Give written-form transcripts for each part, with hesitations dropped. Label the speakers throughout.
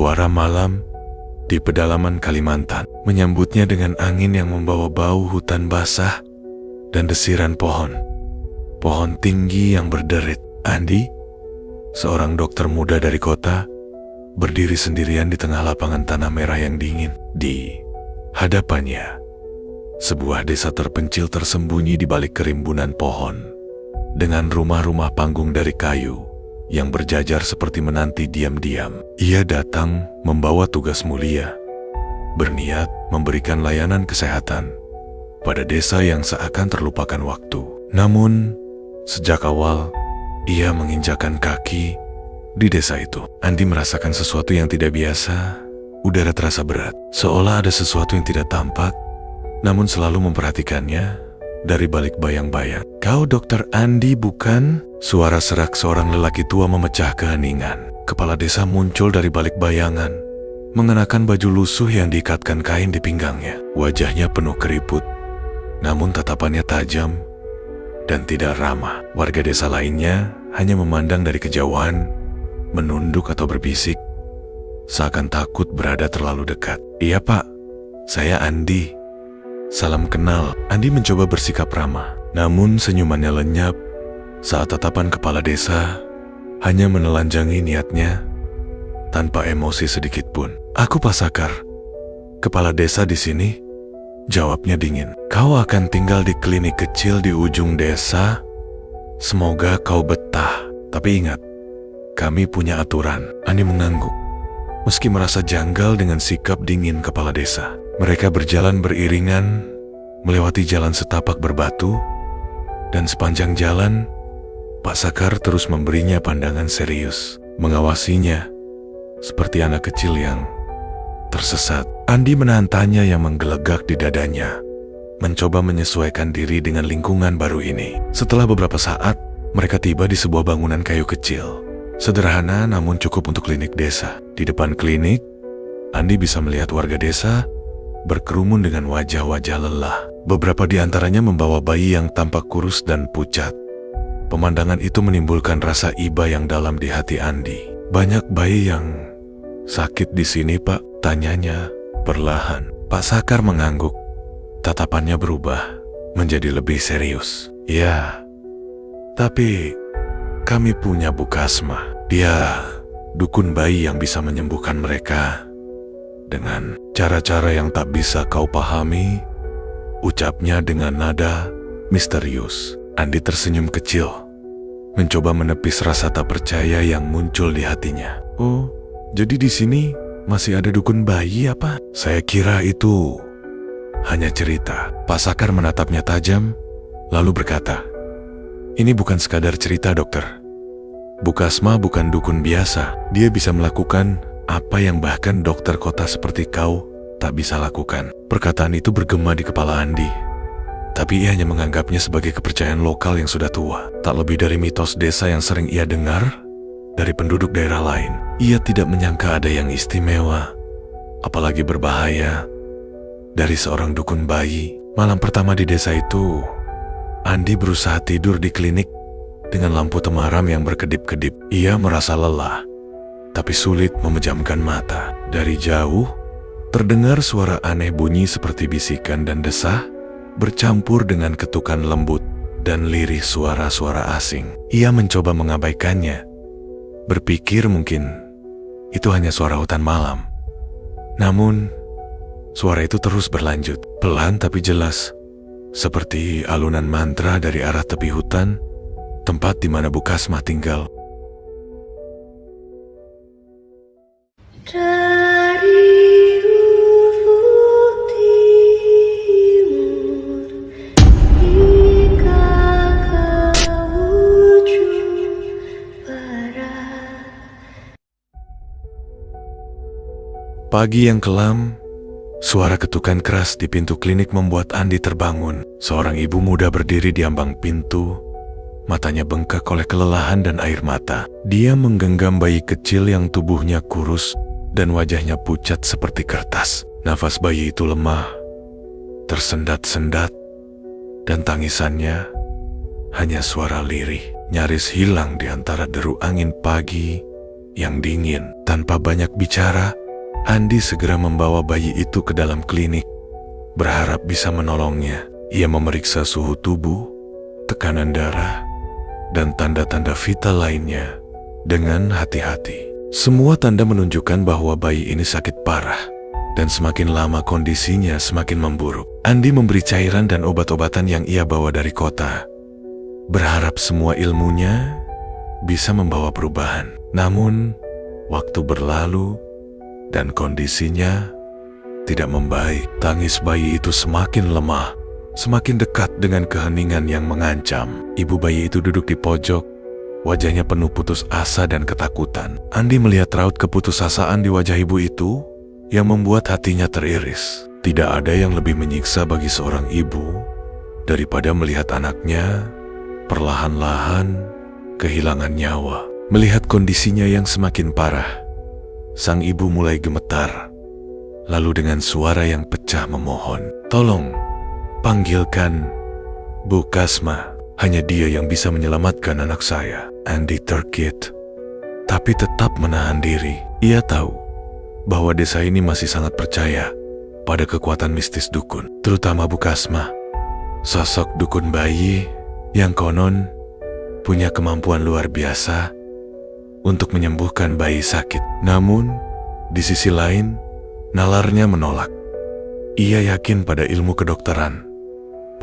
Speaker 1: Suara malam di pedalaman Kalimantan menyambutnya dengan angin yang membawa bau hutan basah dan desiran pohon. Pohon tinggi yang berderit. Andi, seorang dokter muda dari kota, berdiri sendirian di tengah lapangan tanah merah yang dingin. Di hadapannya, sebuah desa terpencil tersembunyi di balik kerimbunan pohon, dengan rumah-rumah panggung dari kayu yang berjajar seperti menanti diam-diam. Ia datang membawa tugas mulia, berniat memberikan layanan kesehatan pada desa yang seakan terlupakan waktu. Namun, sejak awal ia menginjakan kaki di desa itu, Andi merasakan sesuatu yang tidak biasa. Udara terasa berat, seolah ada sesuatu yang tidak tampak, namun selalu memperhatikannya dari balik bayang-bayang. "Kau Dokter Andi, bukan?" Suara serak seorang lelaki tua memecah keheningan. Kepala desa muncul dari balik bayangan, mengenakan baju lusuh yang diikatkan kain di pinggangnya. Wajahnya penuh keriput, namun tatapannya tajam dan tidak ramah. Warga desa lainnya hanya memandang dari kejauhan, menunduk atau berbisik, seakan takut berada terlalu dekat. "Iya Pak, saya Andi. Salam kenal." Andi mencoba bersikap ramah, namun senyumannya lenyap saat tatapan kepala desa hanya menelanjangi niatnya tanpa emosi sedikit pun. "Aku Pak Sakar, kepala desa di sini," jawabnya dingin. "Kau akan tinggal di klinik kecil di ujung desa. Semoga kau betah. Tapi ingat, kami punya aturan." Andi mengangguk, meski merasa janggal dengan sikap dingin kepala desa. Mereka berjalan beriringan, melewati jalan setapak berbatu, dan sepanjang jalan, Pak Sakar terus memberinya pandangan serius, mengawasinya seperti anak kecil yang tersesat. Andi menahan tanya yang menggelegak di dadanya, mencoba menyesuaikan diri dengan lingkungan baru ini. Setelah beberapa saat, mereka tiba di sebuah bangunan kayu kecil, sederhana namun cukup untuk klinik desa. Di depan klinik, Andi bisa melihat warga desa berkerumun dengan wajah-wajah lelah. Beberapa di antaranya membawa bayi yang tampak kurus dan pucat. Pemandangan itu menimbulkan rasa iba yang dalam di hati Andi. "Banyak bayi yang sakit di sini, Pak?" tanyanya perlahan. Pak Sakar mengangguk. Tatapannya berubah menjadi lebih serius. "Ya, tapi kami punya Bu Kasma. Dia dukun bayi yang bisa menyembuhkan mereka dengan cara-cara yang tak bisa kau pahami," ucapnya dengan nada misterius. Andi tersenyum kecil, mencoba menepis rasa tak percaya yang muncul di hatinya. "Oh, jadi di sini masih ada dukun bayi apa? Saya kira itu hanya cerita." Pak Sakar menatapnya tajam, lalu berkata, "Ini bukan sekadar cerita, dokter. Bu Kasma bukan dukun biasa. Dia bisa melakukan apa yang bahkan dokter kota seperti kau tak bisa lakukan." Perkataan itu bergema di kepala Andi, tapi ia hanya menganggapnya sebagai kepercayaan lokal yang sudah tua. Tak lebih dari mitos desa yang sering ia dengar dari penduduk daerah lain. Ia tidak menyangka ada yang istimewa, apalagi berbahaya, dari seorang dukun bayi. Malam pertama di desa itu, Andi berusaha tidur di klinik dengan lampu temaram yang berkedip-kedip. Ia merasa lelah, tapi sulit memejamkan mata. Dari jauh, terdengar suara aneh bunyi seperti bisikan dan desah, bercampur dengan ketukan lembut dan lirih suara-suara asing. Ia mencoba mengabaikannya, berpikir mungkin itu hanya suara hutan malam. Namun, suara itu terus berlanjut, pelan tapi jelas, seperti alunan mantra dari arah tepi hutan, tempat di mana Bu Kasma tinggal. Pagi yang kelam, suara ketukan keras di pintu klinik membuat Andi terbangun. Seorang ibu muda berdiri di ambang pintu, matanya bengkak oleh kelelahan dan air mata. Dia menggenggam bayi kecil yang tubuhnya kurus dan wajahnya pucat seperti kertas. Nafas bayi itu lemah, tersendat-sendat, dan tangisannya hanya suara lirih, nyaris hilang di antara deru angin pagi yang dingin. Tanpa banyak bicara, Andi segera membawa bayi itu ke dalam klinik, berharap bisa menolongnya. Ia memeriksa suhu tubuh, tekanan darah, dan tanda-tanda vital lainnya dengan hati-hati. Semua tanda menunjukkan bahwa bayi ini sakit parah, dan semakin lama kondisinya semakin memburuk. Andi memberi cairan dan obat-obatan yang ia bawa dari kota, berharap semua ilmunya bisa membawa perubahan. Namun, waktu berlalu dan kondisinya tidak membaik. Tangis bayi itu semakin lemah, semakin dekat dengan keheningan yang mengancam. Ibu bayi itu duduk di pojok, wajahnya penuh putus asa dan ketakutan. Andi melihat raut keputusasaan di wajah ibu itu yang membuat hatinya teriris. Tidak ada yang lebih menyiksa bagi seorang ibu daripada melihat anaknya perlahan-lahan kehilangan nyawa. Melihat kondisinya yang semakin parah, sang ibu mulai gemetar. Lalu dengan suara yang pecah memohon, "Tolong, panggilkan Bu Kasma. Hanya dia yang bisa menyelamatkan anak saya." Andi terkejut, tapi tetap menahan diri. Ia tahu bahwa desa ini masih sangat percaya pada kekuatan mistis dukun, terutama Bu Kasma, sosok dukun bayi yang konon punya kemampuan luar biasa untuk menyembuhkan bayi sakit. Namun, di sisi lain, nalarnya menolak. Ia yakin pada ilmu kedokteran,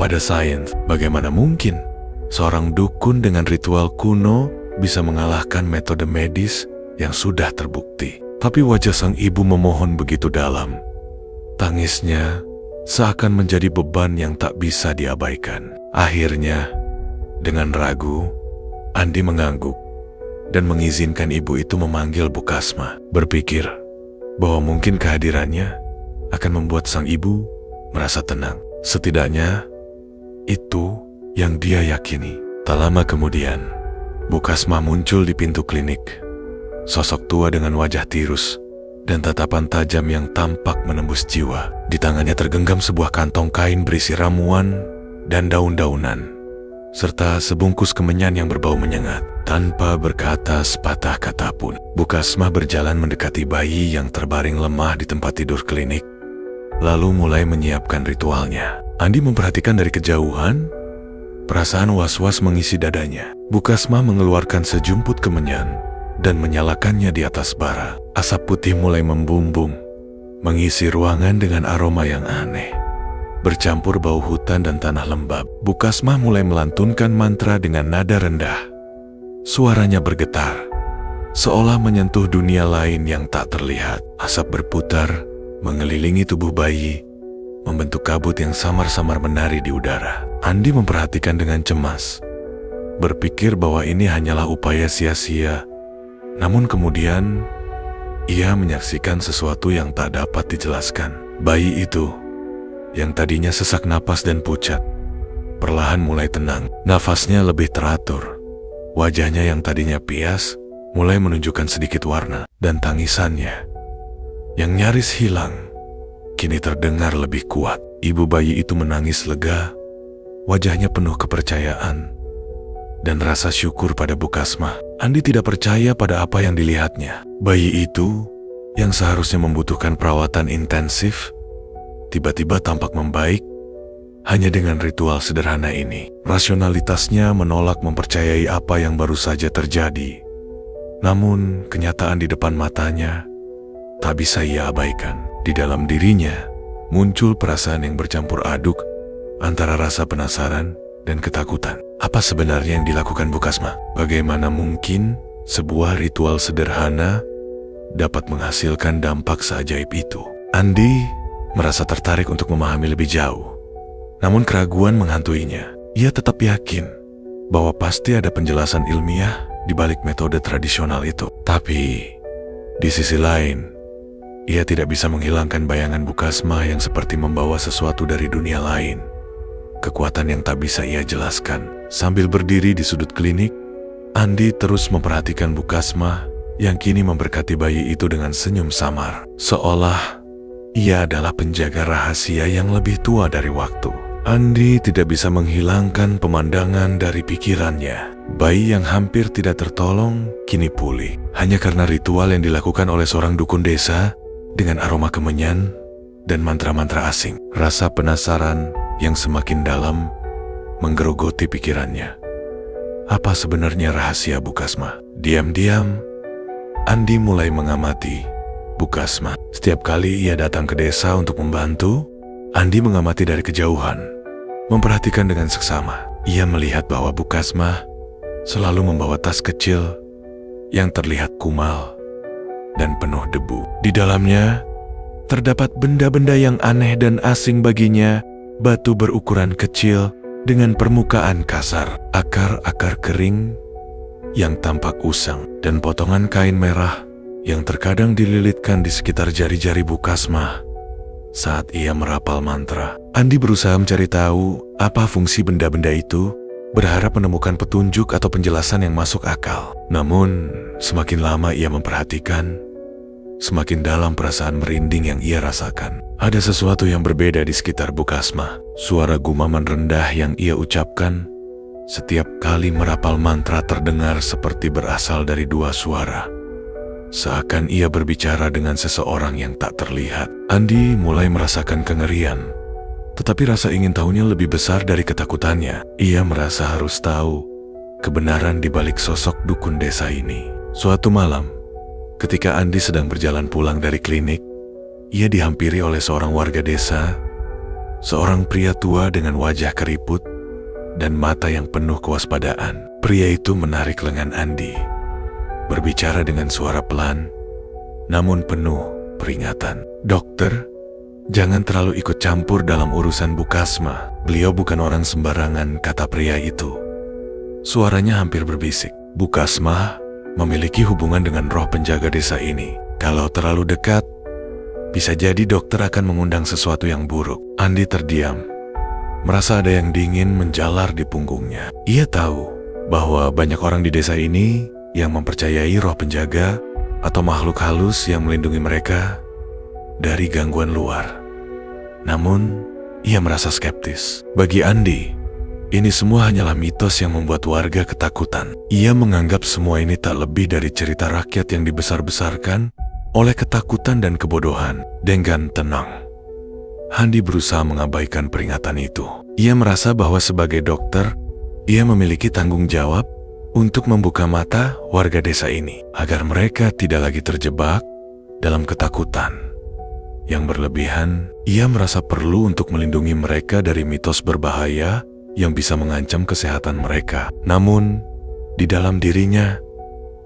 Speaker 1: pada sains. Bagaimana mungkin seorang dukun dengan ritual kuno bisa mengalahkan metode medis yang sudah terbukti? Tapi wajah sang ibu memohon begitu dalam. Tangisnya seakan menjadi beban yang tak bisa diabaikan. Akhirnya, dengan ragu, Andi mengangguk dan mengizinkan ibu itu memanggil Bu Kasma, berpikir bahwa mungkin kehadirannya akan membuat sang ibu merasa tenang. Setidaknya, itu yang dia yakini. Tak lama kemudian, Bu Kasma muncul di pintu klinik. Sosok tua dengan wajah tirus dan tatapan tajam yang tampak menembus jiwa. Di tangannya tergenggam sebuah kantong kain berisi ramuan dan daun-daunan, serta sebungkus kemenyan yang berbau menyengat. Tanpa berkata sepatah kata pun, Bu Kasma berjalan mendekati bayi yang terbaring lemah di tempat tidur klinik, lalu mulai menyiapkan ritualnya. Andi memperhatikan dari kejauhan. Perasaan was-was mengisi dadanya. Bu Kasma mengeluarkan sejumput kemenyan dan menyalakannya di atas bara. Asap putih mulai membumbung, mengisi ruangan dengan aroma yang aneh, bercampur bau hutan dan tanah lembab. Bu Kasma mulai melantunkan mantra dengan nada rendah. Suaranya bergetar, seolah menyentuh dunia lain yang tak terlihat. Asap berputar, mengelilingi tubuh bayi, membentuk kabut yang samar-samar menari di udara. Andi memperhatikan dengan cemas, berpikir bahwa ini hanyalah upaya sia-sia. Namun kemudian, ia menyaksikan sesuatu yang tak dapat dijelaskan. Bayi itu, yang tadinya sesak napas dan pucat, perlahan mulai tenang. Nafasnya lebih teratur. Wajahnya yang tadinya pias, mulai menunjukkan sedikit warna. Dan tangisannya, yang nyaris hilang, kini terdengar lebih kuat. Ibu bayi itu menangis lega, wajahnya penuh kepercayaan dan rasa syukur pada Bu Kasma. Andi tidak percaya pada apa yang dilihatnya. Bayi itu, yang seharusnya membutuhkan perawatan intensif, tiba-tiba tampak membaik hanya dengan ritual sederhana ini. Rasionalitasnya menolak mempercayai apa yang baru saja terjadi. Namun, kenyataan di depan matanya tak bisa ia abaikan. Di dalam dirinya, muncul perasaan yang bercampur aduk antara rasa penasaran dan ketakutan. Apa sebenarnya yang dilakukan Bu Kasma? Bagaimana mungkin sebuah ritual sederhana dapat menghasilkan dampak seajaib itu? Andi merasa tertarik untuk memahami lebih jauh. Namun keraguan menghantuinya. Ia tetap yakin bahwa pasti ada penjelasan ilmiah di balik metode tradisional itu. Tapi, di sisi lain, ia tidak bisa menghilangkan bayangan Bu Kasma yang seperti membawa sesuatu dari dunia lain. Kekuatan yang tak bisa ia jelaskan. Sambil berdiri di sudut klinik, Andi terus memperhatikan Bu Kasma yang kini memberkati bayi itu dengan senyum samar. Seolah ia adalah penjaga rahasia yang lebih tua dari waktu. Andi tidak bisa menghilangkan pemandangan dari pikirannya. Bayi yang hampir tidak tertolong kini pulih hanya karena ritual yang dilakukan oleh seorang dukun desa dengan aroma kemenyan dan mantra-mantra asing. Rasa penasaran yang semakin dalam menggerogoti pikirannya. Apa sebenarnya rahasia Bukasma? Diam-diam, Andi mulai mengamati Bukasma. Setiap kali ia datang ke desa untuk membantu, Andi mengamati dari kejauhan, memperhatikan dengan seksama. Ia melihat bahwa Bukasma selalu membawa tas kecil yang terlihat kumal dan penuh debu. Di dalamnya terdapat benda-benda yang aneh dan asing baginya, batu berukuran kecil dengan permukaan kasar, akar-akar kering yang tampak usang, dan potongan kain merah yang terkadang dililitkan di sekitar jari-jari Bukasma saat ia merapal mantra. Andi berusaha mencari tahu apa fungsi benda-benda itu, berharap menemukan petunjuk atau penjelasan yang masuk akal. Namun, semakin lama ia memperhatikan, semakin dalam perasaan merinding yang ia rasakan. Ada sesuatu yang berbeda di sekitar Bukasma. Suara gumaman rendah yang ia ucapkan setiap kali merapal mantra terdengar seperti berasal dari dua suara. Seakan ia berbicara dengan seseorang yang tak terlihat. Andi mulai merasakan kengerian. Tetapi rasa ingin tahunya lebih besar dari ketakutannya. Ia merasa harus tahu kebenaran di balik sosok dukun desa ini. Suatu malam, ketika Andi sedang berjalan pulang dari klinik, ia dihampiri oleh seorang warga desa, seorang pria tua dengan wajah keriput dan mata yang penuh kewaspadaan. Pria itu menarik lengan Andi, berbicara dengan suara pelan, namun penuh peringatan. "Dokter, jangan terlalu ikut campur dalam urusan Bukasma. Beliau bukan orang sembarangan," kata pria itu. Suaranya hampir berbisik. "Bukasma memiliki hubungan dengan roh penjaga desa ini. Kalau terlalu dekat, bisa jadi dokter akan mengundang sesuatu yang buruk." Andi terdiam, merasa ada yang dingin menjalar di punggungnya. Ia tahu bahwa banyak orang di desa ini yang mempercayai roh penjaga atau makhluk halus yang melindungi mereka dari gangguan luar. Namun, ia merasa skeptis. Bagi Andi, ini semua hanyalah mitos yang membuat warga ketakutan. Ia menganggap semua ini tak lebih dari cerita rakyat yang dibesar-besarkan oleh ketakutan dan kebodohan. Dengan tenang, Andi berusaha mengabaikan peringatan itu. Ia merasa bahwa sebagai dokter, ia memiliki tanggung jawab untuk membuka mata warga desa ini agar mereka tidak lagi terjebak dalam ketakutan yang berlebihan. Ia merasa perlu untuk melindungi mereka dari mitos berbahaya yang bisa mengancam kesehatan mereka. Namun, di dalam dirinya,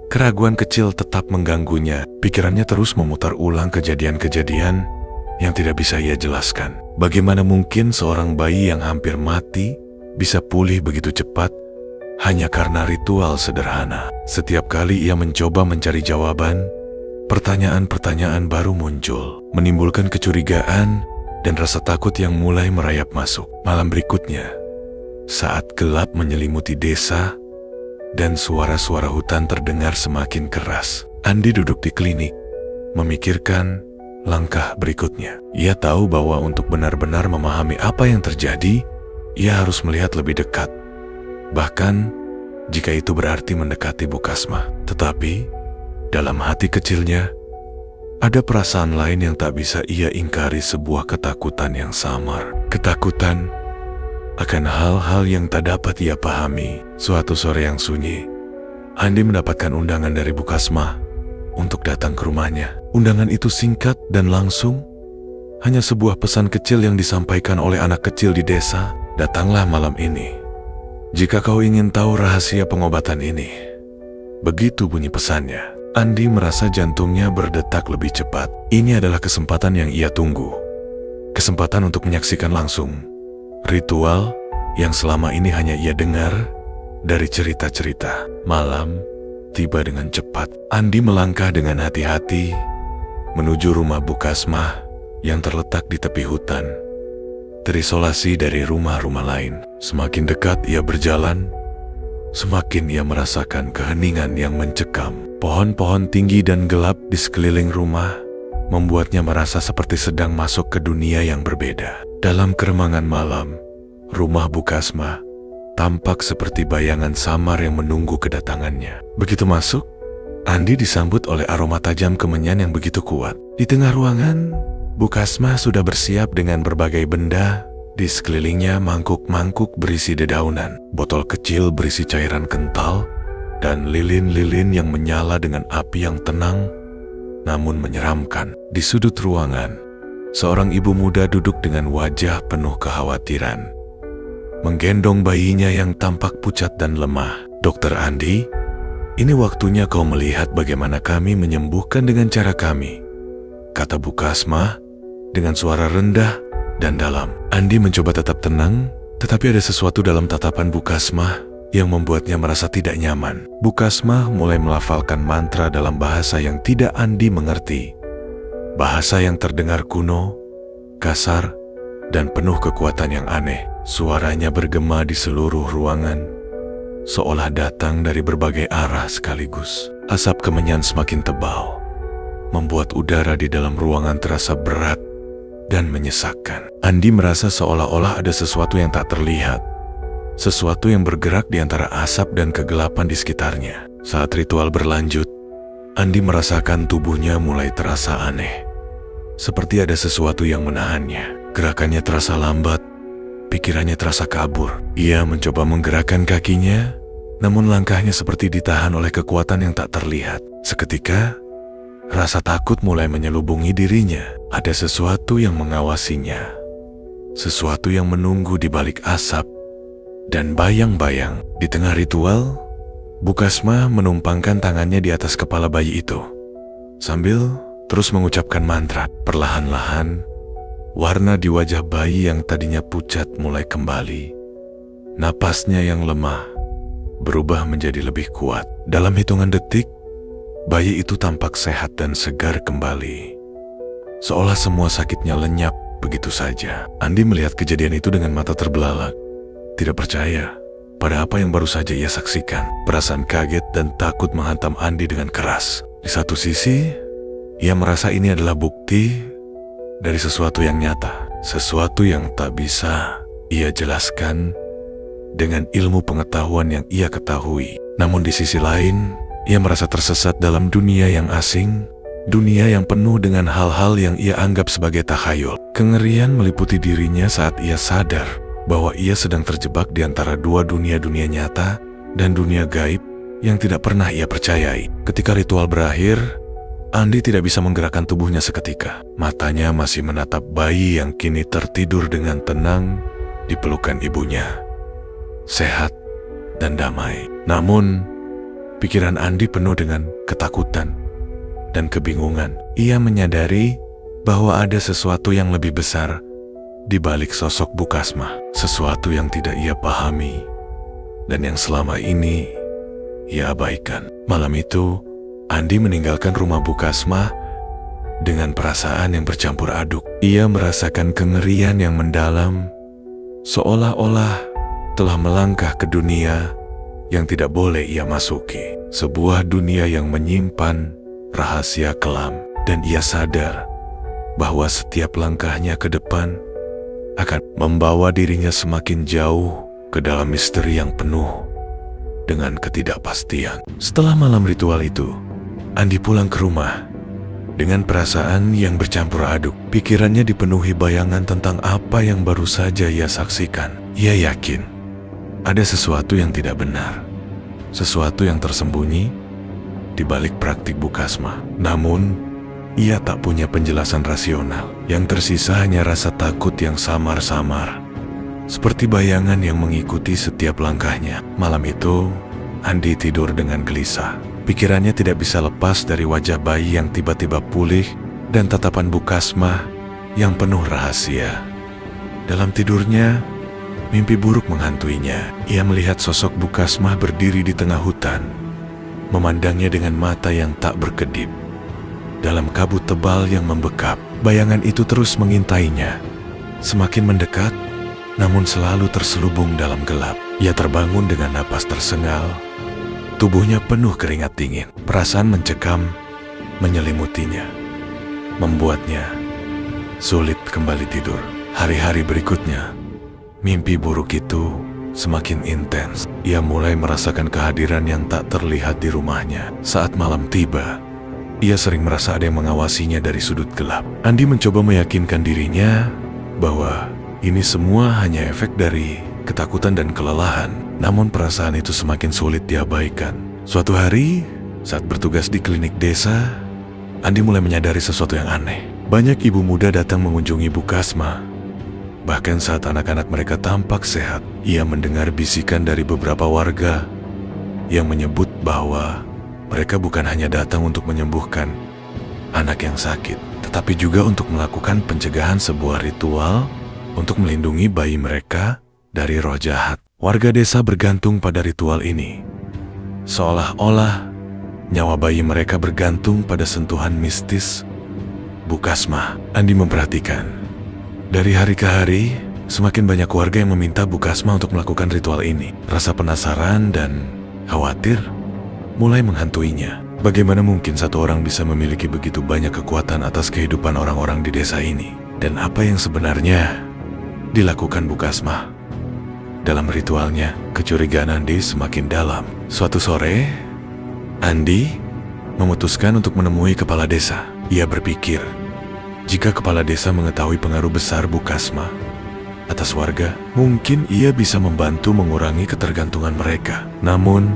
Speaker 1: keraguan kecil tetap mengganggunya. Pikirannya terus memutar ulang kejadian-kejadian yang tidak bisa ia jelaskan. Bagaimana mungkin seorang bayi yang hampir mati bisa pulih begitu cepat hanya karena ritual sederhana? Setiap kali ia mencoba mencari jawaban, pertanyaan-pertanyaan baru muncul, menimbulkan kecurigaan dan rasa takut yang mulai merayap masuk. Malam berikutnya, saat gelap menyelimuti desa dan suara-suara hutan terdengar semakin keras, Andi duduk di klinik, memikirkan langkah berikutnya. Ia tahu bahwa untuk benar-benar memahami apa yang terjadi, ia harus melihat lebih dekat. Bahkan, jika itu berarti mendekati Bukasma. Tetapi, dalam hati kecilnya, ada perasaan lain yang tak bisa ia ingkari, sebuah ketakutan yang samar. Ketakutan akan hal-hal yang tak dapat ia pahami. Suatu sore yang sunyi, Andi mendapatkan undangan dari Bukasma untuk datang ke rumahnya. Undangan itu singkat dan langsung, hanya sebuah pesan kecil yang disampaikan oleh anak kecil di desa. "Datanglah malam ini jika kau ingin tahu rahasia pengobatan ini." Begitu bunyi pesannya. Andi merasa jantungnya berdetak lebih cepat. Ini adalah kesempatan yang ia tunggu. Kesempatan untuk menyaksikan langsung ritual yang selama ini hanya ia dengar dari cerita-cerita. Malam tiba dengan cepat. Andi melangkah dengan hati-hati menuju rumah Bukasma yang terletak di tepi hutan, terisolasi dari rumah-rumah lain. Semakin dekat ia berjalan, semakin ia merasakan keheningan yang mencekam. Pohon-pohon tinggi dan gelap di sekeliling rumah membuatnya merasa seperti sedang masuk ke dunia yang berbeda. Dalam keremangan malam, Rumah Bukasma tampak seperti bayangan samar yang menunggu kedatangannya. Begitu masuk, Andi disambut oleh aroma tajam kemenyan yang begitu kuat. Di tengah ruangan, Bukasma sudah bersiap dengan berbagai benda. Di sekelilingnya mangkuk-mangkuk berisi dedaunan, botol kecil berisi cairan kental, dan lilin-lilin yang menyala dengan api yang tenang namun menyeramkan. Di sudut ruangan, seorang ibu muda duduk dengan wajah penuh kekhawatiran, menggendong bayinya yang tampak pucat dan lemah. "Dokter Andi, ini waktunya kau melihat bagaimana kami menyembuhkan dengan cara kami," kata Bukasma dengan suara rendah dan dalam. Andi mencoba tetap tenang, tetapi ada sesuatu dalam tatapan Bukasma yang membuatnya merasa tidak nyaman. Bukasma mulai melafalkan mantra dalam bahasa yang tidak Andi mengerti. Bahasa yang terdengar kuno, kasar, dan penuh kekuatan yang aneh. Suaranya bergema di seluruh ruangan, seolah datang dari berbagai arah sekaligus. Asap kemenyan semakin tebal, membuat udara di dalam ruangan terasa berat dan menyesakkan. Andi merasa seolah-olah ada sesuatu yang tak terlihat, sesuatu yang bergerak di antara asap dan kegelapan di sekitarnya. Saat ritual berlanjut, Andi merasakan tubuhnya mulai terasa aneh, seperti ada sesuatu yang menahannya. Gerakannya terasa lambat, pikirannya terasa kabur. Ia mencoba menggerakkan kakinya, namun langkahnya seperti ditahan oleh kekuatan yang tak terlihat. Seketika, rasa takut mulai menyelubungi dirinya. Ada sesuatu yang mengawasinya, sesuatu yang menunggu di balik asap dan bayang-bayang. Di tengah ritual, Bukasma menumpangkan tangannya di atas kepala bayi itu, sambil terus mengucapkan mantra. Perlahan-lahan, warna di wajah bayi yang tadinya pucat mulai kembali. Napasnya yang lemah berubah menjadi lebih kuat. Dalam hitungan detik, bayi itu tampak sehat dan segar kembali, seolah semua sakitnya lenyap begitu saja. Andi melihat kejadian itu dengan mata terbelalak, tidak percaya pada apa yang baru saja ia saksikan. Perasaan kaget dan takut menghantam Andi dengan keras. Di satu sisi, ia merasa ini adalah bukti dari sesuatu yang nyata, sesuatu yang tak bisa ia jelaskan dengan ilmu pengetahuan yang ia ketahui. Namun di sisi lain, ia merasa tersesat dalam dunia yang asing, dunia yang penuh dengan hal-hal yang ia anggap sebagai takhayul. Kengerian meliputi dirinya saat ia sadar bahwa ia sedang terjebak di antara dua dunia nyata dan dunia gaib yang tidak pernah ia percayai. Ketika ritual berakhir, Andi tidak bisa menggerakkan tubuhnya seketika. Matanya masih menatap bayi yang kini tertidur dengan tenang di pelukan ibunya, sehat dan damai. Namun, pikiran Andi penuh dengan ketakutan dan kebingungan. Ia menyadari bahwa ada sesuatu yang lebih besar di balik sosok Bukasma, sesuatu yang tidak ia pahami dan yang selama ini ia abaikan. Malam itu, Andi meninggalkan rumah Bukasma dengan perasaan yang bercampur aduk. Ia merasakan kengerian yang mendalam, seolah-olah telah melangkah ke dunia yang tidak boleh ia masuki. Sebuah dunia yang menyimpan rahasia kelam, dan ia sadar bahwa setiap langkahnya ke depan akan membawa dirinya semakin jauh ke dalam misteri yang penuh dengan ketidakpastian. Setelah malam ritual itu, Andi pulang ke rumah dengan perasaan yang bercampur aduk. Pikirannya dipenuhi bayangan tentang apa yang baru saja ia saksikan. Ia yakin ada sesuatu yang tidak benar, sesuatu yang tersembunyi di balik praktik Bukasma. Namun, ia tak punya penjelasan rasional. Yang tersisa hanya rasa takut yang samar-samar, seperti bayangan yang mengikuti setiap langkahnya. Malam itu, Andi tidur dengan gelisah. Pikirannya tidak bisa lepas dari wajah bayi yang tiba-tiba pulih dan tatapan Bukasma yang penuh rahasia. Dalam tidurnya, mimpi buruk menghantuinya. Ia melihat sosok Bukasma berdiri di tengah hutan, memandangnya dengan mata yang tak berkedip. Dalam kabut tebal yang membekap, bayangan itu terus mengintainya. Semakin mendekat, namun selalu terselubung dalam gelap. Ia terbangun dengan napas tersengal. Tubuhnya penuh keringat dingin. Perasaan mencekam menyelimutinya, membuatnya sulit kembali tidur. Hari-hari berikutnya Mimpi buruk itu semakin intens. Ia mulai merasakan kehadiran yang tak terlihat di rumahnya. Saat malam tiba, ia sering merasa ada yang mengawasinya dari sudut gelap. Andi mencoba meyakinkan dirinya bahwa ini semua hanya efek dari ketakutan dan kelelahan. Namun perasaan itu semakin sulit diabaikan. Suatu hari, saat bertugas di klinik desa, Andi mulai menyadari sesuatu yang aneh. Banyak ibu muda datang mengunjungi Bu Kasma. Bahkan saat anak-anak mereka tampak sehat, ia mendengar bisikan dari beberapa warga yang menyebut bahwa mereka bukan hanya datang untuk menyembuhkan anak yang sakit, tetapi juga untuk melakukan pencegahan sebuah ritual untuk melindungi bayi mereka dari roh jahat. Warga desa bergantung pada ritual ini, seolah-olah nyawa bayi mereka bergantung pada sentuhan mistis Bu Kasma. Andi memperhatikan, dari hari ke hari, semakin banyak warga yang meminta Bu Kasma untuk melakukan ritual ini. Rasa penasaran dan khawatir mulai menghantuinya. Bagaimana mungkin satu orang bisa memiliki begitu banyak kekuatan atas kehidupan orang-orang di desa ini? Dan apa yang sebenarnya dilakukan Bu Kasma? Dalam ritualnya, kecurigaan Andi semakin dalam. Suatu sore, Andi memutuskan untuk menemui kepala desa. Ia berpikir, jika kepala desa mengetahui pengaruh besar Bu Kasma atas warga, mungkin ia bisa membantu mengurangi ketergantungan mereka. Namun,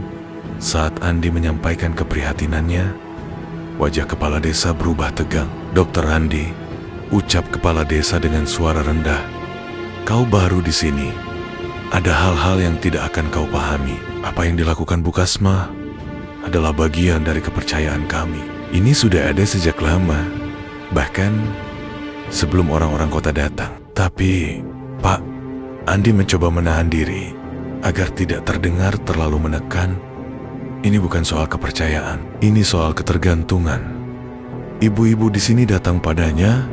Speaker 1: saat Andi menyampaikan keprihatinannya, wajah kepala desa berubah tegang. "Dokter Andi," ucap kepala desa dengan suara rendah, "kau baru di sini. Ada hal-hal yang tidak akan kau pahami. Apa yang dilakukan Bu Kasma adalah bagian dari kepercayaan kami. Ini sudah ada sejak lama, bahkan sebelum orang-orang kota datang. Tapi, Pak," Andi mencoba menahan diri agar tidak terdengar terlalu menekan. "Ini bukan soal kepercayaan, ini soal ketergantungan. Ibu-ibu di sini datang padanya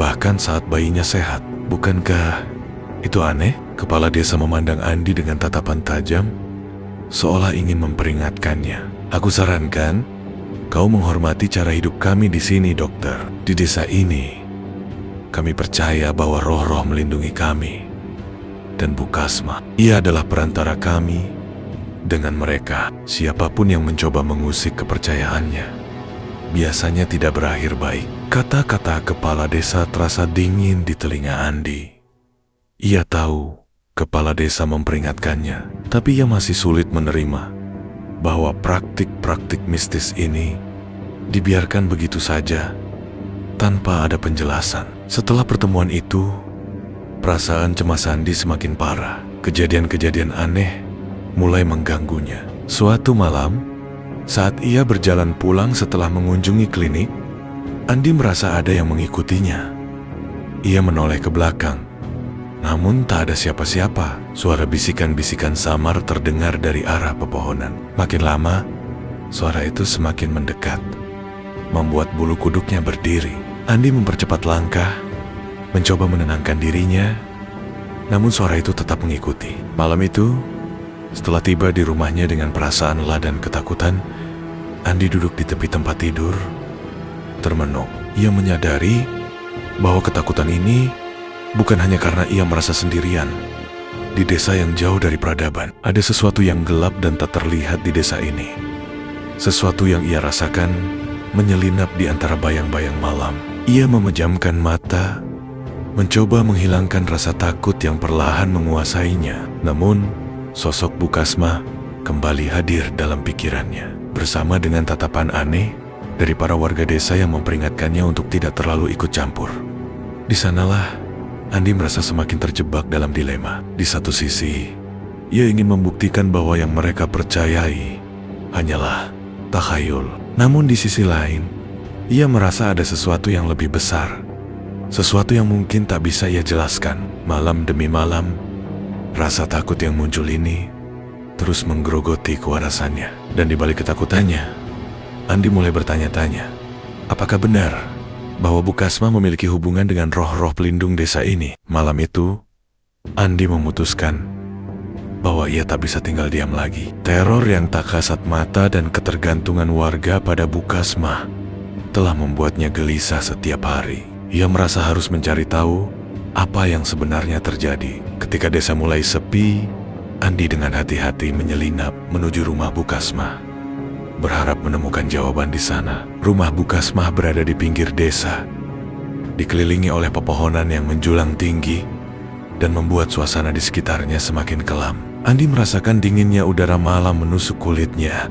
Speaker 1: bahkan saat bayinya sehat. Bukankah itu aneh?" Kepala desa memandang Andi dengan tatapan tajam, seolah ingin memperingatkannya. "Aku sarankan kau menghormati cara hidup kami di sini, dokter. Di desa ini, kami percaya bahwa roh-roh melindungi kami. Dan Bu Kasma, ia adalah perantara kami dengan mereka. Siapapun yang mencoba mengusik kepercayaannya biasanya tidak berakhir baik." Kata-kata kepala desa terasa dingin di telinga Andi. Ia tahu kepala desa memperingatkannya, tapi ia masih sulit menerima bahwa praktik-praktik mistis ini dibiarkan begitu saja tanpa ada penjelasan. Setelah pertemuan itu, perasaan cemas Andi semakin parah. Kejadian-kejadian aneh mulai mengganggunya. Suatu malam, saat ia berjalan pulang setelah mengunjungi klinik, Andi merasa ada yang mengikutinya. Ia menoleh ke belakang, namun tak ada siapa-siapa. Suara bisikan-bisikan samar terdengar dari arah pepohonan. Makin lama, suara itu semakin mendekat, membuat bulu kuduknya berdiri. Andi mempercepat langkah, mencoba menenangkan dirinya, namun suara itu tetap mengikuti. Malam itu, setelah tiba di rumahnya dengan perasaan lelah dan ketakutan, Andi duduk di tepi tempat tidur, termenung. Ia menyadari bahwa ketakutan ini bukan hanya karena ia merasa sendirian. Di desa yang jauh dari peradaban, ada sesuatu yang gelap dan tak terlihat di desa ini. Sesuatu yang ia rasakan menyelinap di antara bayang-bayang malam. Ia memejamkan mata, mencoba menghilangkan rasa takut yang perlahan menguasainya. Namun, sosok Bu Kasma kembali hadir dalam pikirannya, bersama dengan tatapan aneh dari para warga desa yang memperingatkannya untuk tidak terlalu ikut campur. Di sanalah Andi merasa semakin terjebak dalam dilema. Di satu sisi, ia ingin membuktikan bahwa yang mereka percayai hanyalah takhayul. Namun di sisi lain, ia merasa ada sesuatu yang lebih besar, sesuatu yang mungkin tak bisa ia jelaskan. Malam demi malam, rasa takut yang muncul ini terus menggerogoti kewarasannya. Dan di balik ketakutannya, Andi mulai bertanya-tanya, apakah benar bahwa Bu Kasma memiliki hubungan dengan roh-roh pelindung desa ini? Malam itu, Andi memutuskan bahwa ia tak bisa tinggal diam lagi. Teror yang tak kasat mata dan ketergantungan warga pada Bu Kasma telah membuatnya gelisah setiap hari. Ia merasa harus mencari tahu apa yang sebenarnya terjadi. Ketika desa mulai sepi, Andi dengan hati-hati menyelinap menuju rumah Bu Kasmah, berharap menemukan jawaban di sana. Rumah Bu Kasmah berada di pinggir desa, dikelilingi oleh pepohonan yang menjulang tinggi dan membuat suasana di sekitarnya semakin kelam. Andi merasakan dinginnya udara malam menusuk kulitnya,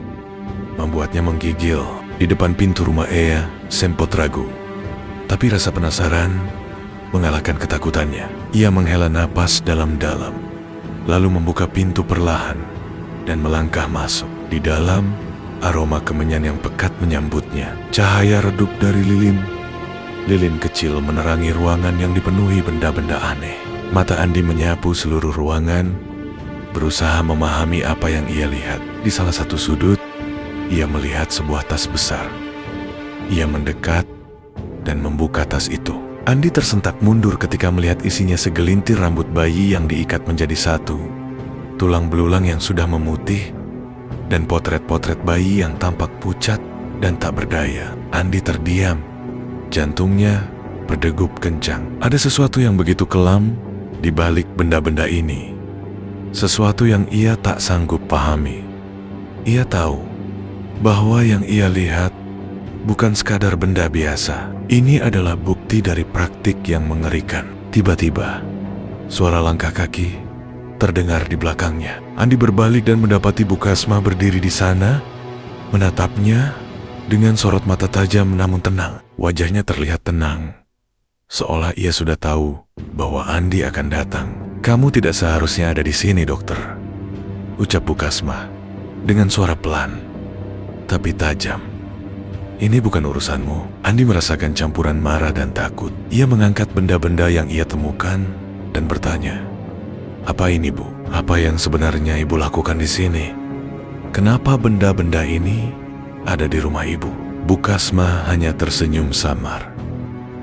Speaker 1: membuatnya menggigil. Di depan pintu rumah Ea, sempat ragu, tapi rasa penasaran mengalahkan ketakutannya. Ia menghela napas dalam-dalam, lalu membuka pintu perlahan dan melangkah masuk. Di dalam, aroma kemenyan yang pekat menyambutnya. Cahaya redup dari lilin kecil menerangi ruangan yang dipenuhi benda-benda aneh. Mata Andi menyapu seluruh ruangan, berusaha memahami apa yang ia lihat. Di salah satu sudut, ia melihat sebuah tas besar. Ia mendekat dan membuka tas itu. Andi tersentak mundur ketika melihat isinya segelintir rambut bayi yang diikat menjadi satu, tulang belulang yang sudah memutih, dan potret-potret bayi yang tampak pucat dan tak berdaya. Andi terdiam, jantungnya berdegup kencang. Ada sesuatu yang begitu kelam di balik benda-benda ini, sesuatu yang ia tak sanggup pahami. Ia tahu bahwa yang ia lihat bukan sekadar benda biasa. Ini adalah bukti dari praktik yang mengerikan. Tiba-tiba, suara langkah kaki terdengar di belakangnya. Andi berbalik dan mendapati Bu Kasmah berdiri di sana, menatapnya dengan sorot mata tajam namun tenang. Wajahnya terlihat tenang, seolah ia sudah tahu bahwa Andi akan datang. "Kamu tidak seharusnya ada di sini, dokter," ucap Bu Kasmah dengan suara pelan tapi tajam. "Ini bukan urusanmu." Andi merasakan campuran marah dan takut. Ia mengangkat benda-benda yang ia temukan dan bertanya, "Apa ini, Bu? Apa yang sebenarnya Ibu lakukan di sini? Kenapa benda-benda ini ada di rumah Ibu?" Bu Kasmah hanya tersenyum samar.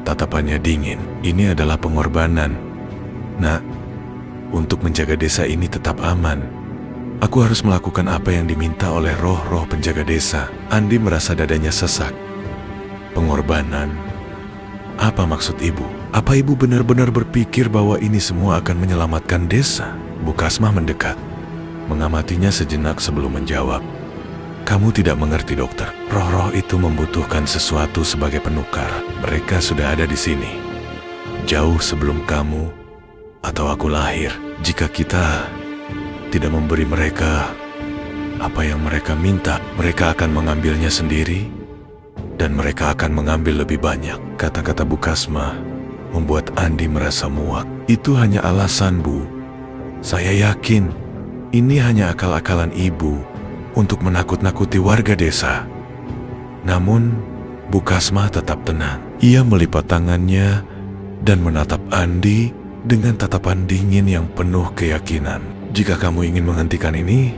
Speaker 1: Tatapannya dingin. "Ini adalah pengorbanan, Nak. Untuk menjaga desa ini tetap aman, aku harus melakukan apa yang diminta oleh roh-roh penjaga desa." Andi merasa dadanya sesak. Pengorbanan? Apa maksud Ibu? Apa Ibu benar-benar berpikir bahwa ini semua akan menyelamatkan desa? Bu Kasmah mendekat, mengamatinya sejenak sebelum menjawab. "Kamu tidak mengerti, dokter. Roh-roh itu membutuhkan sesuatu sebagai penukar. Mereka sudah ada di sini jauh sebelum kamu atau aku lahir. Jika kita tidak memberi mereka apa yang mereka minta, mereka akan mengambilnya sendiri dan mereka akan mengambil lebih banyak." Kata-kata Bu Kasmah membuat Andi merasa muak. "Itu hanya alasan, Bu. Saya yakin ini hanya akal-akalan Ibu untuk menakut-nakuti warga desa." Namun, Bu Kasmah tetap tenang. Ia melipat tangannya dan menatap Andi dengan tatapan dingin yang penuh keyakinan. "Jika kamu ingin menghentikan ini,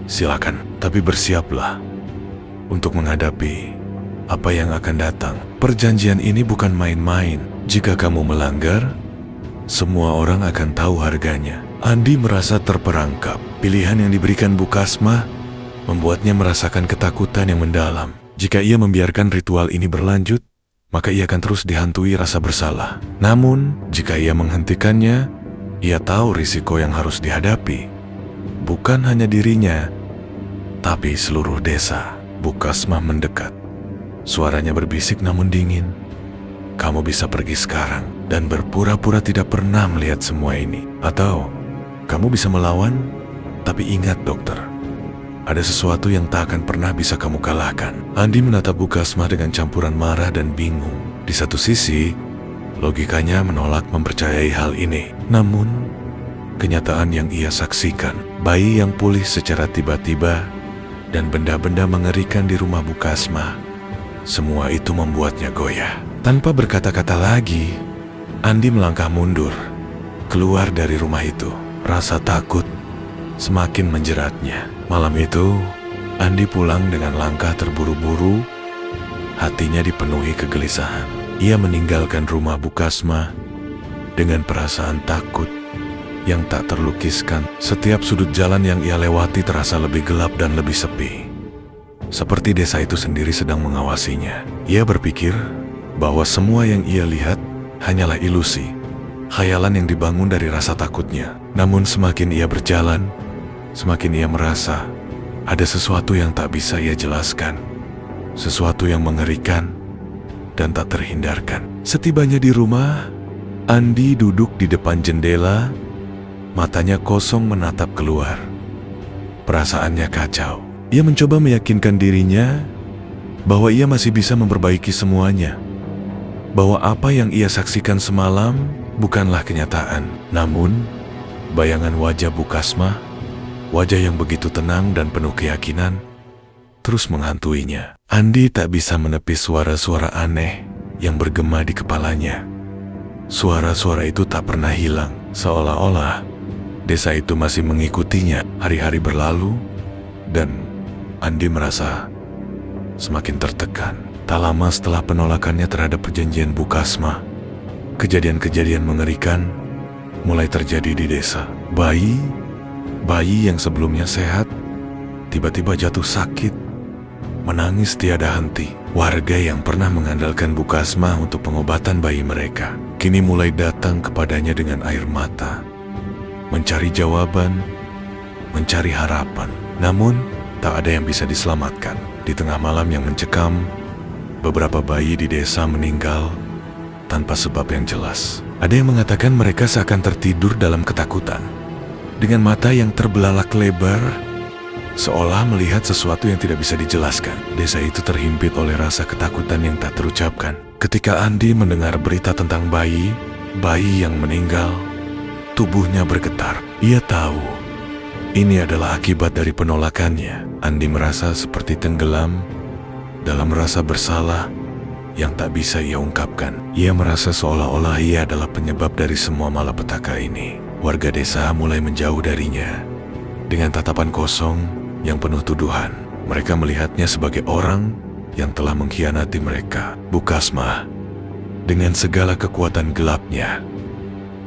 Speaker 1: silakan. Tapi bersiaplah untuk menghadapi apa yang akan datang. Perjanjian ini bukan main-main. Jika kamu melanggar, semua orang akan tahu harganya." Andi merasa terperangkap. Pilihan yang diberikan Bu Kasmah membuatnya merasakan ketakutan yang mendalam. Jika ia membiarkan ritual ini berlanjut, maka ia akan terus dihantui rasa bersalah. Namun, jika ia menghentikannya, ia tahu risiko yang harus dihadapi. Bukan hanya dirinya, tapi seluruh desa. Bu Kasmah mendekat. Suaranya berbisik namun dingin. "Kamu bisa pergi sekarang dan berpura-pura tidak pernah melihat semua ini. Atau, kamu bisa melawan, tapi ingat, dokter, ada sesuatu yang tak akan pernah bisa kamu kalahkan." Andi menatap Bu Kasmah dengan campuran marah dan bingung. Di satu sisi, logikanya menolak mempercayai hal ini. Namun, kenyataan yang ia saksikan, bayi yang pulih secara tiba-tiba, dan benda-benda mengerikan di rumah Bu Kasmah, semua itu membuatnya goyah. Tanpa berkata-kata lagi, Andi melangkah mundur, keluar dari rumah itu. Rasa takut semakin menjeratnya. Malam itu, Andi pulang dengan langkah terburu-buru, hatinya dipenuhi kegelisahan. Ia meninggalkan rumah Bu Kasmah dengan perasaan takut yang tak terlukiskan. Setiap sudut jalan yang ia lewati terasa lebih gelap dan lebih sepi, seperti desa itu sendiri sedang mengawasinya. Ia berpikir bahwa semua yang ia lihat hanyalah ilusi, Khayalan yang dibangun dari rasa takutnya. Namun semakin ia berjalan, semakin ia merasa ada sesuatu yang tak bisa ia jelaskan. Sesuatu yang mengerikan dan tak terhindarkan. Setibanya di rumah, Andi duduk di depan jendela, matanya kosong menatap keluar. Perasaannya kacau. Ia mencoba meyakinkan dirinya bahwa ia masih bisa memperbaiki semuanya. Bahwa apa yang ia saksikan semalam bukanlah kenyataan. Namun, bayangan wajah Bu Kasmah, wajah yang begitu tenang dan penuh keyakinan, terus menghantuinya. Andi tak bisa menepis suara-suara aneh yang bergema di kepalanya. Suara-suara itu tak pernah hilang, seolah-olah desa itu masih mengikutinya. Hari-hari berlalu, dan Andi merasa semakin tertekan. Tak lama setelah penolakannya terhadap perjanjian Bu Kasmah, kejadian-kejadian mengerikan mulai terjadi di desa. Bayi yang sebelumnya sehat, tiba-tiba jatuh sakit, menangis tiada henti. Warga yang pernah mengandalkan Bu Kasmah untuk pengobatan bayi mereka, kini mulai datang kepadanya dengan air mata, mencari jawaban, mencari harapan. Namun, tak ada yang bisa diselamatkan. Di tengah malam yang mencekam, beberapa bayi di desa meninggal tanpa sebab yang jelas. Ada yang mengatakan mereka seakan tertidur dalam ketakutan, dengan mata yang terbelalak lebar, seolah melihat sesuatu yang tidak bisa dijelaskan. Desa itu terhimpit oleh rasa ketakutan yang tak terucapkan. Ketika Andi mendengar berita tentang bayi yang meninggal, tubuhnya bergetar. Ia tahu ini adalah akibat dari penolakannya. Andi merasa seperti tenggelam dalam rasa bersalah yang tak bisa ia ungkapkan. Ia merasa seolah-olah ia adalah penyebab dari semua malapetaka ini. Warga desa mulai menjauh darinya dengan tatapan kosong yang penuh tuduhan. Mereka melihatnya sebagai orang yang telah mengkhianati mereka. Bu Kasmah, dengan segala kekuatan gelapnya,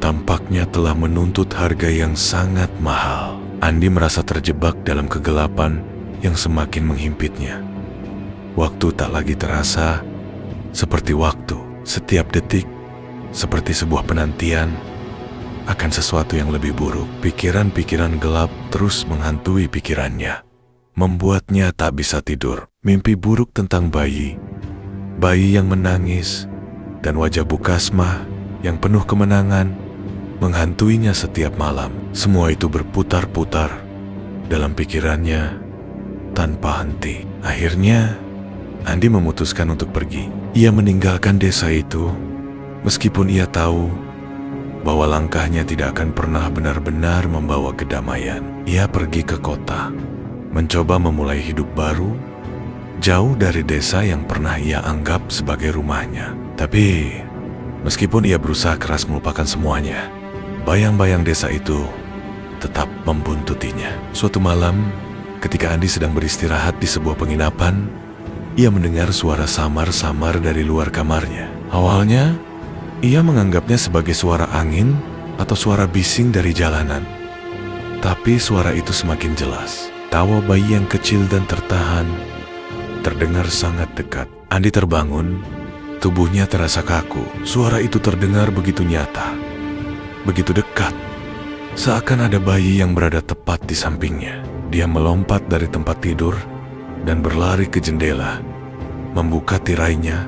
Speaker 1: tampaknya telah menuntut harga yang sangat mahal. Andi merasa terjebak dalam kegelapan yang semakin menghimpitnya. Waktu tak lagi terasa seperti waktu. Setiap detik seperti sebuah penantian akan sesuatu yang lebih buruk. Pikiran-pikiran gelap terus menghantui pikirannya, membuatnya tak bisa tidur. Mimpi buruk tentang bayi yang menangis, dan wajah Bu Kasmah yang penuh kemenangan menghantuinya setiap malam. Semua itu berputar-putar dalam pikirannya tanpa henti. Akhirnya, Andi memutuskan untuk pergi. Ia meninggalkan desa itu, meskipun ia tahu bahwa langkahnya tidak akan pernah benar-benar membawa kedamaian. Ia pergi ke kota, mencoba memulai hidup baru, jauh dari desa yang pernah ia anggap sebagai rumahnya. Tapi, meskipun ia berusaha keras melupakan semuanya, bayang-bayang desa itu tetap membuntutinya. Suatu malam, ketika Andi sedang beristirahat di sebuah penginapan, ia mendengar suara samar-samar dari luar kamarnya. Awalnya, ia menganggapnya sebagai suara angin atau suara bising dari jalanan. Tapi suara itu semakin jelas. Tawa bayi yang kecil dan tertahan terdengar sangat dekat. Andi terbangun, tubuhnya terasa kaku. Suara itu terdengar begitu nyata, begitu dekat, seakan ada bayi yang berada tepat di sampingnya. Dia melompat dari tempat tidur dan berlari ke jendela, membuka tirainya,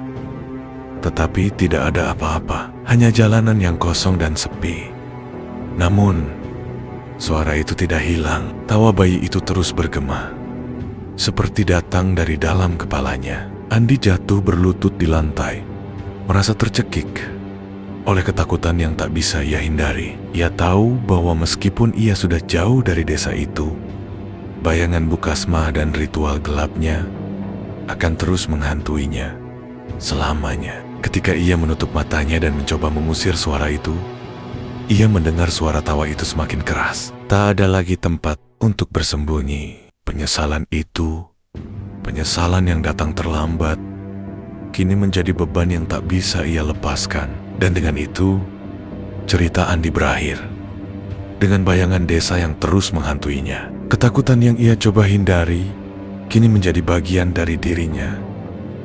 Speaker 1: tetapi tidak ada apa-apa, hanya jalanan yang kosong dan sepi. Namun, suara itu tidak hilang. Tawa bayi itu terus bergema, seperti datang dari dalam kepalanya. Andi jatuh berlutut di lantai, merasa tercekik oleh ketakutan yang tak bisa ia hindari. Ia tahu bahwa meskipun ia sudah jauh dari desa itu, bayangan Bu Kasmah dan ritual gelapnya akan terus menghantuinya selamanya. Ketika ia menutup matanya dan mencoba mengusir suara itu, ia mendengar suara tawa itu semakin keras. Tak ada lagi tempat untuk bersembunyi. Penyesalan itu, penyesalan yang datang terlambat, kini menjadi beban yang tak bisa ia lepaskan. Dan dengan itu, cerita Andi berakhir dengan bayangan desa yang terus menghantuinya. Ketakutan yang ia coba hindari kini menjadi bagian dari dirinya,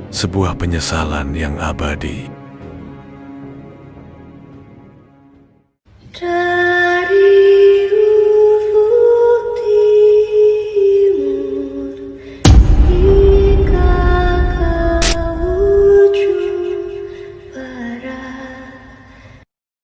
Speaker 1: sebuah penyesalan yang abadi.